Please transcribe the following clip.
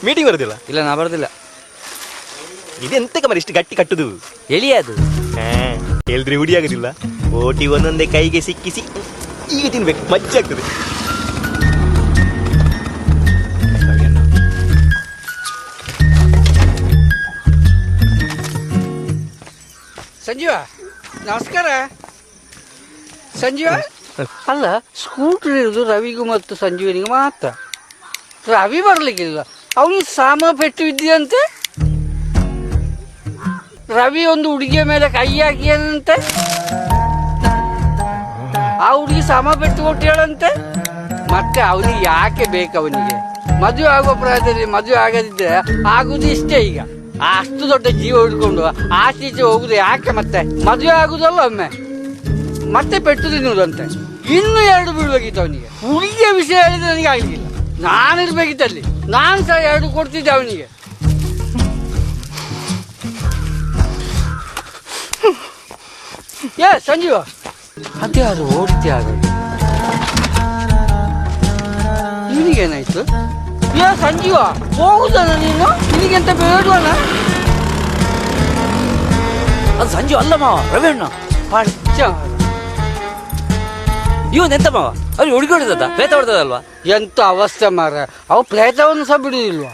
Meeting ಬರುದಿಲ್ಲ? ಇಲ್ಲ, ನಾ ಬರೋದಿಲ್ಲ. ಇದೆಂತಕ್ಕೆ ಮರಿ ಇಷ್ಟು ಗಟ್ಟಿ ಕಟ್ಟುದು? ಎಳಿ ಅದು ಹೇಳಿದ್ರೆ ಹುಡಿ ಆಗುದಿಲ್ಲ. ಓಟಿ ಒಂದೊಂದೇ ಕೈಗೆ ಸಿಕ್ಕಿಸಿ ಈಗ ತಿನ್ಬೇಕು, ಮಜ್ಜೆ ಆಗ್ತದೆ. ಸಂಜೀವ, ನಮಸ್ಕಾರ. ಸಂಜೀವ, ಅಲ್ಲ ಸ್ಕೂಟರ್ ಇರೋದು ರವಿಗೂ ಮತ್ತು ಸಂಜೀವನಿಗೆ ಮಾತ್ರ. ರವಿ ಬರ್ಲಿಕ್ಕಿಲ್ಲ, ಅವನಿಗೆ ಸಾಮ ಪೆಟ್ಟು ಬಿದ್ದಿದಂತೆ. ರವಿ ಒಂದು ಹುಡುಗಿಯ ಮೇಲೆ ಕೈ ಹಾಕಿಯಂತೆ, ಆ ಹುಡುಗಿ ಸಾಮ ಪೆಟ್ಟು ಕೊಟ್ಟಿಯಾಳಂತೆ. ಮತ್ತೆ ಅವನಿಗೆ ಯಾಕೆ ಬೇಕು? ಅವನಿಗೆ ಮದುವೆ ಆಗುವ ಪ್ರಾಯದಲ್ಲಿ ಮದುವೆ ಆಗದಿದ್ದರೆ ಆಗುದು ಇಷ್ಟೇ. ಈಗ ಅಷ್ಟು ದೊಡ್ಡ ಜೀವ ಹಿಡ್ಕೊಂಡು ಆಚೀಚೆ ಹೋಗುದು ಯಾಕೆ? ಮತ್ತೆ ಮದುವೆ ಆಗುದಲ್ಲ ಒಮ್ಮೆ, ಮತ್ತೆ ಪೆಟ್ಟು ತಿನ್ನುವುದಂತೆ. ಇನ್ನು 2 ಬಿಡ್ಬೇಕಿತ್ತು ಅವನಿಗೆ. ಹುಡುಗಿಯ ವಿಷಯ ಹೇಳಿದ್ರೆ ನನಗೆ ಆಗಲಿಲ್ಲ. ನಾನಿರ್ಬೇಕಿತ್ತಲ್ಲಿ, ನಾನು ಸಹ 2 ಕೊಡ್ತಿದ್ದೆ ಅವನಿಗೆ. ಸಂಜೀವ, ಅದ್ಯಾರು ಓಡ್ತ್ಯಾರು? ಇವನಿಗೇನಾಯ್ತು? ಸಂಜೀವ, ಹೋಗುದಲ್ಲ ನೀನು? ನಿನಗೆಂತ ಬೇಡವಲ್ಲ? ಅದು ಸಂಜೀವ ಅಲ್ಲ ಮಾವ, ರವಿ ಅಣ್ಣ. ಇವನ್ ಎಂತ ಮಾವ? ಅವ್ರಿಗೆ ಹುಡುಗಿ ಹೊಡೆದ ಪ್ರೇತ ಹೊಡೆದಲ್ವಾ? ಎಂತ ಅವಸ್ಥೆ ಮಾರ, ಅವು ಪ್ರೇತವನ್ನು ಸಹ ಬಿಡುದಿಲ್ವಾ?